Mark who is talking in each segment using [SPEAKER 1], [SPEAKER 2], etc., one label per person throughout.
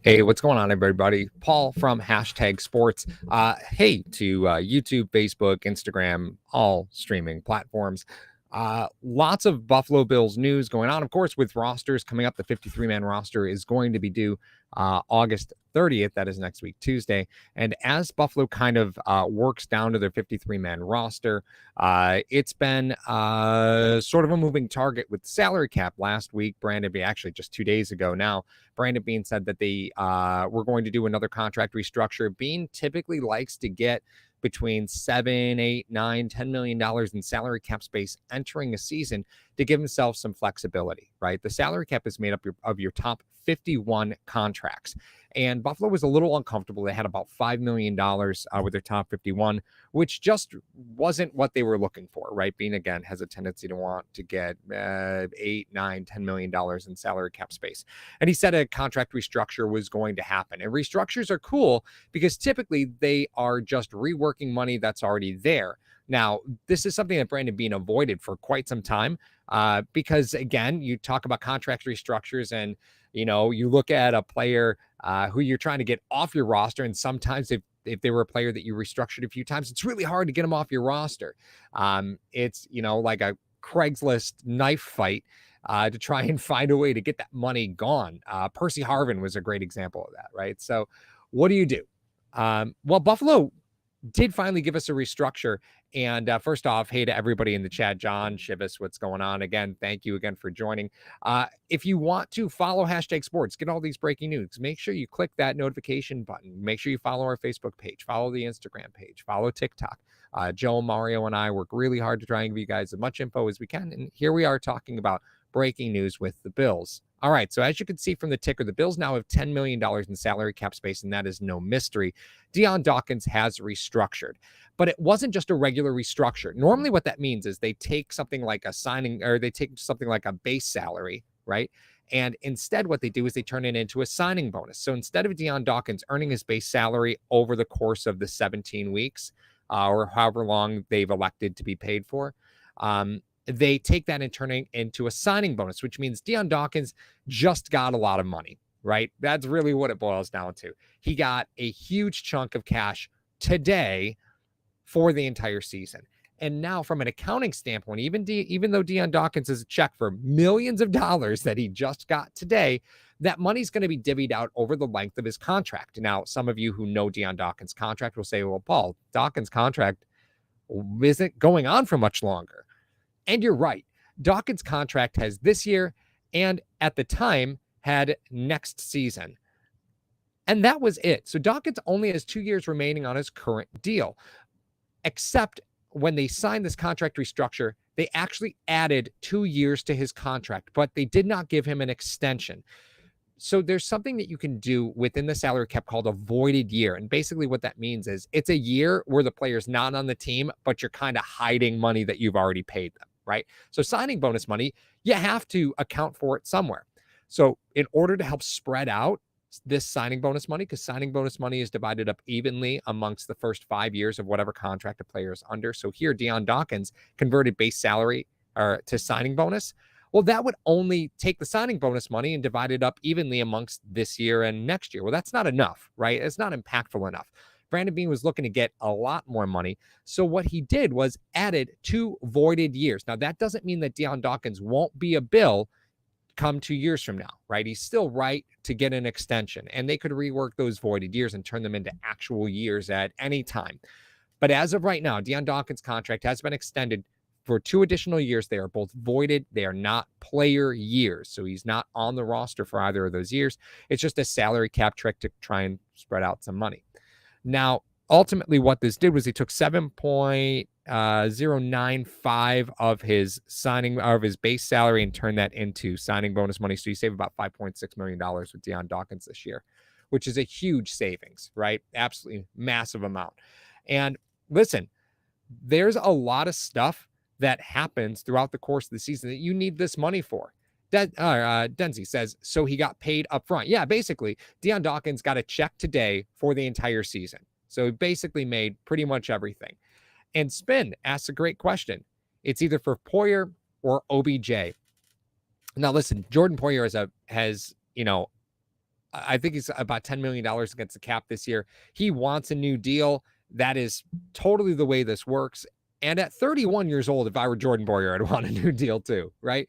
[SPEAKER 1] Hey, what's going on, everybody? Paul from Hashtag Sports. Hey to YouTube, Facebook, Instagram, all streaming platforms. Lots of Buffalo Bills news going on, of course, with rosters coming up. The 53-man roster is going to be due August 30th. That is next week, Tuesday. And as Buffalo kind of works down to their 53-man roster, it's been sort of a moving target with the salary cap. Last week, Brandon Beane, actually just 2 days ago now, Brandon Beane said that they were going to do another contract restructure. Beane typically likes to get between $7, $8, $9, $10 million in salary cap space entering a season to give himself some flexibility, right? The salary cap is made up of your top 51 contracts. And Buffalo was a little uncomfortable. They had about $5 million with their top 51, which just wasn't what they were looking for, right? Beane, again, has a tendency to want to get $8, $9, $10 million in salary cap space. And he said a contract restructure was going to happen. And restructures are cool because typically they are just reworking money that's already there. Now, this is something that Brandon Beane avoided for quite some time because, again, you talk about contract restructures and, you look at a player who you're trying to get off your roster, and sometimes if they were a player that you restructured a few times, it's really hard to get them off your roster. It's, like a Craigslist knife fight to try and find a way to get that money gone. Percy Harvin was a great example of that, right? So what do you do? Well, Buffalo did finally give us a restructure. And first off, hey to everybody in the chat, John, Shivas, what's going on? Again, thank you again for joining. If you want to follow Hashtag Sports, get all these breaking news, make sure you click that notification button. Make sure you follow our Facebook page, follow the Instagram page, follow TikTok. Joe, Mario, and I work really hard to try and give you guys as much info as we can. And here we are talking about breaking news with the Bills. All right, so as you can see from the ticker, the Bills now have $10 million in salary cap space, and that is no mystery. Dion Dawkins has restructured, but it wasn't just a regular restructure. Normally what that means is they take something like a signing, or they take something like a base salary, right? And instead what they do is they turn it into a signing bonus. So instead of Dion Dawkins earning his base salary over the course of the 17 weeks, or however long they've elected to be paid for, they take that and turn it into a signing bonus, which means Dion Dawkins just got a lot of money, right? That's really what it boils down to. He got a huge chunk of cash today for the entire season. And now from an accounting standpoint, even though Dion Dawkins is a check for millions of dollars that he just got today, that money's going to be divvied out over the length of his contract. Now, some of you who know Dion Dawkins' contract will say, well, Paul, Dawkins' contract isn't going on for much longer. And you're right. Dawkins' contract has this year and at the time had next season. And that was it. So Dawkins only has 2 years remaining on his current deal, except when they signed this contract restructure, they actually added 2 years to his contract, but they did not give him an extension. So there's something that you can do within the salary cap called a voided year. And basically what that means is it's a year where the player's not on the team, but you're kind of hiding money that you've already paid them, right? So signing bonus money, you have to account for it somewhere. So in order to help spread out this signing bonus money, because signing bonus money is divided up evenly amongst the first 5 years of whatever contract a player is under. So here, Dion Dawkins converted base salary to signing bonus. Well, that would only take the signing bonus money and divide it up evenly amongst this year and next year. Well, that's not enough, right? It's not impactful enough. Brandon Beane was looking to get a lot more money. So what he did was added 2 voided years. Now, that doesn't mean that Dion Dawkins won't be a Bill come 2 years from now, right? He's still right to get an extension, and they could rework those voided years and turn them into actual years at any time. But as of right now, Dion Dawkins' contract has been extended for 2 additional years. They are both voided. They are not player years. So he's not on the roster for either of those years. It's just a salary cap trick to try and spread out some money. Now, ultimately what this did was he took 7.095 of his base salary and turned that into signing bonus money. So you save about $5.6 million with Dion Dawkins this year, which is a huge savings, right? Absolutely massive amount. And listen, there's a lot of stuff that happens throughout the course of the season that you need this money for. Denzi says, so he got paid up front. Yeah, basically, Dion Dawkins got a check today for the entire season. So he basically made pretty much everything. And Spin asks a great question. It's either for Poyer or OBJ. Now, listen, Jordan Poyer has I think he's about $10 million against the cap this year. He wants a new deal. That is totally the way this works. And at 31 years old, if I were Jordan Boyer, I'd want a new deal too, right?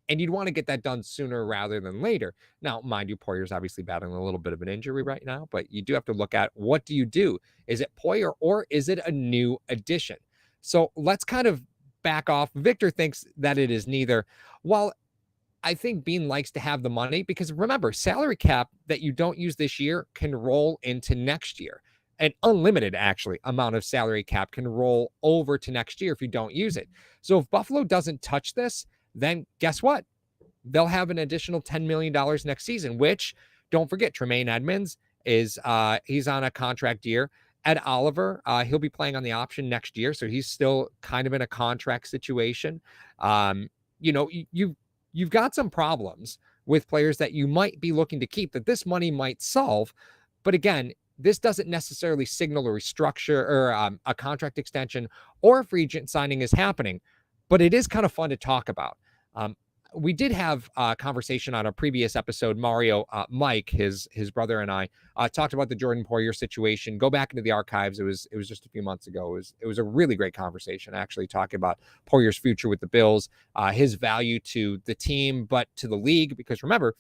[SPEAKER 1] And you'd want to get that done sooner rather than later. Now, mind you, Poyer's obviously battling a little bit of an injury right now, but you do have to look at, what do you do? Is it Poyer or is it a new addition? So let's kind of back off. Victor thinks that it is neither. While I think Bean likes to have the money, because remember, salary cap that you don't use this year can roll into next year. An unlimited, actually, amount of salary cap can roll over to next year if you don't use it. So if Buffalo doesn't touch this, then guess what? They'll have an additional $10 million next season, which, don't forget, Tremaine Edmonds is he's on a contract year. Ed Oliver, he'll be playing on the option next year, so he's still kind of in a contract situation. You've got some problems with players that you might be looking to keep that this money might solve. But again, this doesn't necessarily signal a restructure or a contract extension or a free agent signing is happening, but it is kind of fun to talk about. We did have a conversation on a previous episode. Mario, Mike, his brother, and I talked about the Jordan Poyer situation. Go back into the archives. It was just a few months ago. It was a really great conversation, actually, talking about Poyer's future with the Bills, his value to the team, but to the league. Because remember,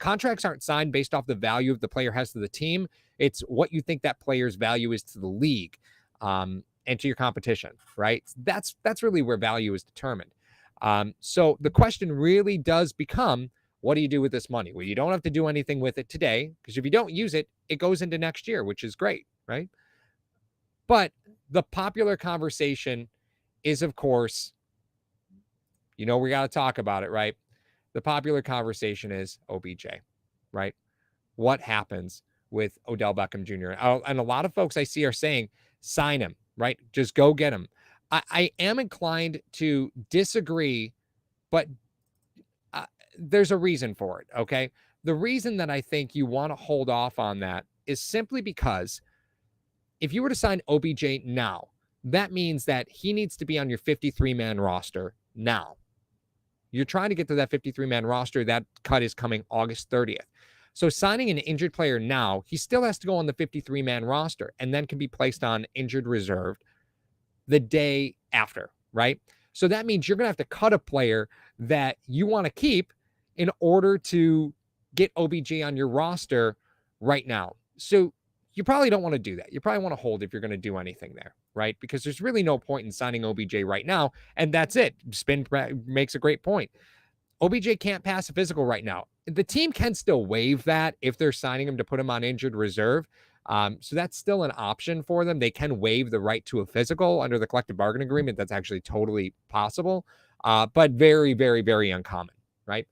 [SPEAKER 1] contracts aren't signed based off the value of the player has to the team. It's what you think that player's value is to the league and to your competition, right? That's really where value is determined. So the question really does become, what do you do with this money? Well, you don't have to do anything with it today, because if you don't use it, it goes into next year, which is great, right? But the popular conversation is, of course, we got to talk about it, right? The popular conversation is OBJ, right? What happens with Odell Beckham Jr.? And a lot of folks I see are saying, sign him, right? Just go get him. I am inclined to disagree, but there's a reason for it, okay? The reason that I think you want to hold off on that is simply because if you were to sign OBJ now, that means that he needs to be on your 53-man roster now. You're trying to get to that 53-man roster. That cut is coming August 30th. So signing an injured player now, he still has to go on the 53-man roster and then can be placed on injured reserve the day after, right? So that means you're going to have to cut a player that you want to keep in order to get OBJ on your roster right now. So you probably don't want to do that. You probably want to hold if you're going to do anything there, right? Because there's really no point in signing OBJ right now. And that's it. Spin makes a great point. OBJ can't pass a physical right now. The team can still waive that if they're signing him to put him on injured reserve. So that's still an option for them. They can waive the right to a physical under the collective bargaining agreement. That's actually totally possible, but very, very, very uncommon, right?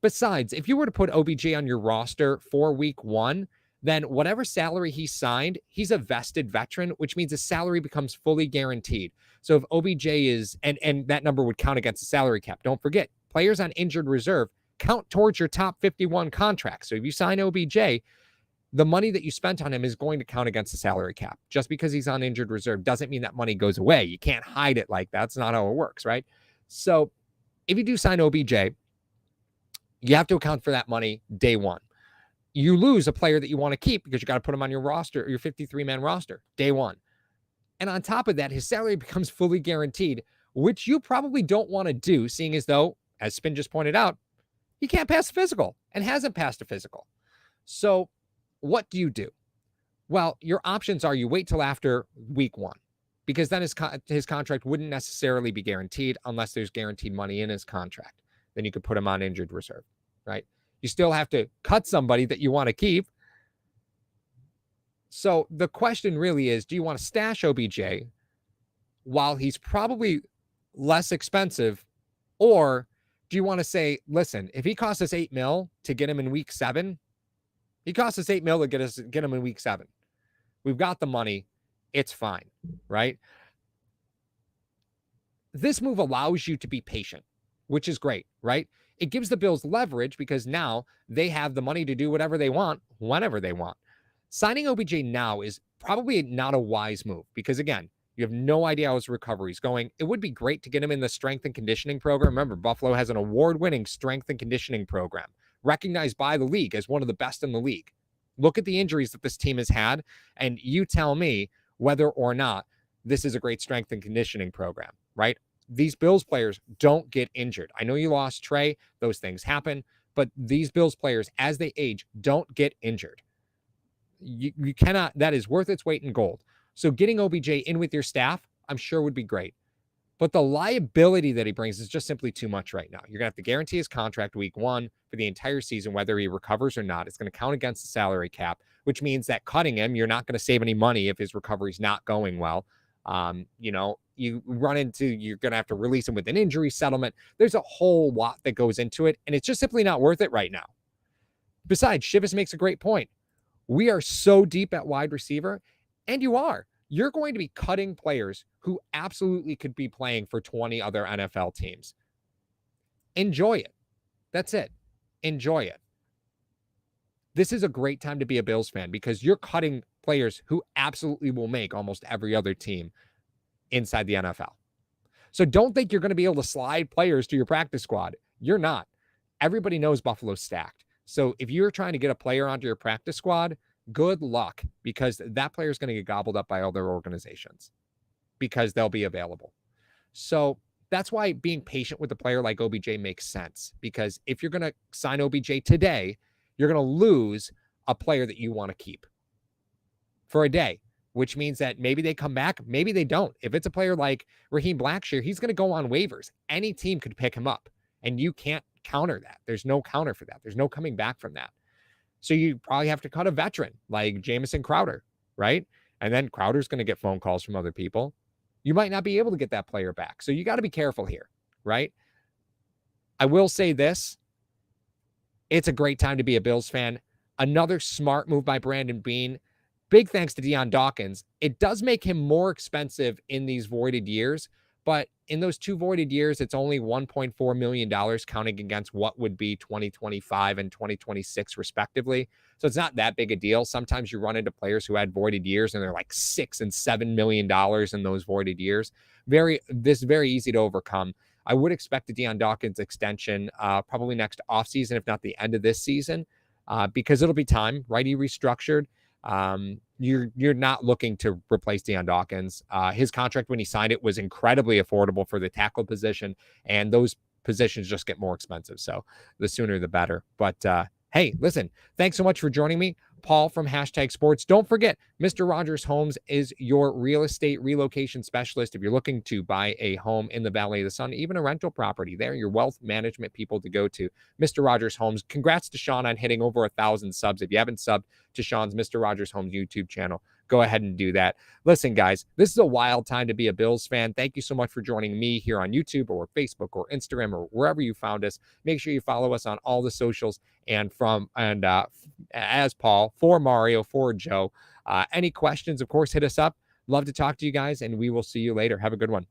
[SPEAKER 1] Besides, if you were to put OBJ on your roster for week 1, then whatever salary he signed, he's a vested veteran, which means his salary becomes fully guaranteed. So if OBJ is, and that number would count against the salary cap. Don't forget, players on injured reserve count towards your top 51 contract. So if you sign OBJ, the money that you spent on him is going to count against the salary cap. Just because he's on injured reserve doesn't mean that money goes away. You can't hide it like that. That's not how it works, right? So if you do sign OBJ, you have to account for that money day one. You lose a player that you want to keep because you got to put him on your roster, your 53-man roster, day one. And on top of that, his salary becomes fully guaranteed, which you probably don't want to do, seeing as though, as Spin just pointed out, he can't pass a physical and hasn't passed a physical. So what do you do? Well, your options are you wait till after week 1, because then his contract wouldn't necessarily be guaranteed unless there's guaranteed money in his contract. Then you could put him on injured reserve, right? You still have to cut somebody that you want to keep. So the question really is, do you want to stash OBJ while he's probably less expensive, or do you want to say, listen, if he costs us $8 million to get him in week 7, he costs us $8 million to get him in week 7. We've got the money. It's fine, right? This move allows you to be patient, which is great, right? It gives the Bills leverage because now they have the money to do whatever they want, whenever they want. Signing OBJ now is probably not a wise move because, again, you have no idea how his recovery is going. It would be great to get him in the strength and conditioning program. Remember, Buffalo has an award-winning strength and conditioning program, recognized by the league as one of the best in the league. Look at the injuries that this team has had, and you tell me whether or not this is a great strength and conditioning program, right? These Bills players don't get injured. I know you lost Trey. Those things happen. But these Bills players, as they age, don't get injured. You cannot, that is worth its weight in gold. So getting OBJ in with your staff, I'm sure would be great. But the liability that he brings is just simply too much right now. You're going to have to guarantee his contract week 1 for the entire season, whether he recovers or not. It's going to count against the salary cap, which means that cutting him, you're not going to save any money if his recovery's not going well. You run into, you're going to have to release him with an injury settlement. There's a whole lot that goes into it, and it's just simply not worth it right now. Besides, Shivas makes a great point. We are so deep at wide receiver, and you're going to be cutting players who absolutely could be playing for 20 other NFL teams. Enjoy it. That's it. Enjoy it. This is a great time to be a Bills fan because you're cutting players who absolutely will make almost every other team inside the NFL. So don't think you're going to be able to slide players to your practice squad. You're not. Everybody knows Buffalo's stacked. So if you're trying to get a player onto your practice squad, good luck, because that player is going to get gobbled up by other organizations because they'll be available. So that's why being patient with a player like OBJ makes sense, because if you're going to sign OBJ today, you're going to lose a player that you want to keep for a day, which means that maybe they come back, maybe they don't. If it's a player like Raheem Blackshear, he's going to go on waivers. Any team could pick him up, and you can't counter that. There's no counter for that. There's no coming back from that. So you probably have to cut a veteran like Jamison Crowder, right? And then Crowder's going to get phone calls from other people. You might not be able to get that player back. So you got to be careful here, right? I will say this. It's a great time to be a Bills fan. Another smart move by Brandon Beane. Big thanks to Dion Dawkins. It does make him more expensive in these voided years, but in those 2 voided years, it's only $1.4 million counting against what would be 2025 and 2026 respectively. So it's not that big a deal. Sometimes you run into players who had voided years and they're like $6 and $7 million in those voided years. This is very easy to overcome. I would expect a Dion Dawkins extension probably next offseason, if not the end of this season, because it'll be time, right? He restructured. You're not looking to replace Dion Dawkins. His contract when he signed it was incredibly affordable for the tackle position, and those positions just get more expensive. So the sooner the better. But hey, listen, thanks so much for joining me. Paul from #sports. Don't forget, Mr. Rogers Homes is your real estate relocation specialist. If you're looking to buy a home in the Valley of the Sun, even a rental property, they're your wealth management people to go to. Mr. Rogers Homes. Congrats to Sean on hitting over 1,000 subs. If you haven't subbed to Sean's Mr. Rogers Homes YouTube channel, go ahead and do that. Listen, guys, this is a wild time to be a Bills fan. Thank you so much for joining me here on YouTube or Facebook or Instagram or wherever you found us. Make sure you follow us on all the socials. And as Paul, for Mario, for Joe, any questions, of course, hit us up. Love to talk to you guys, and we will see you later. Have a good one.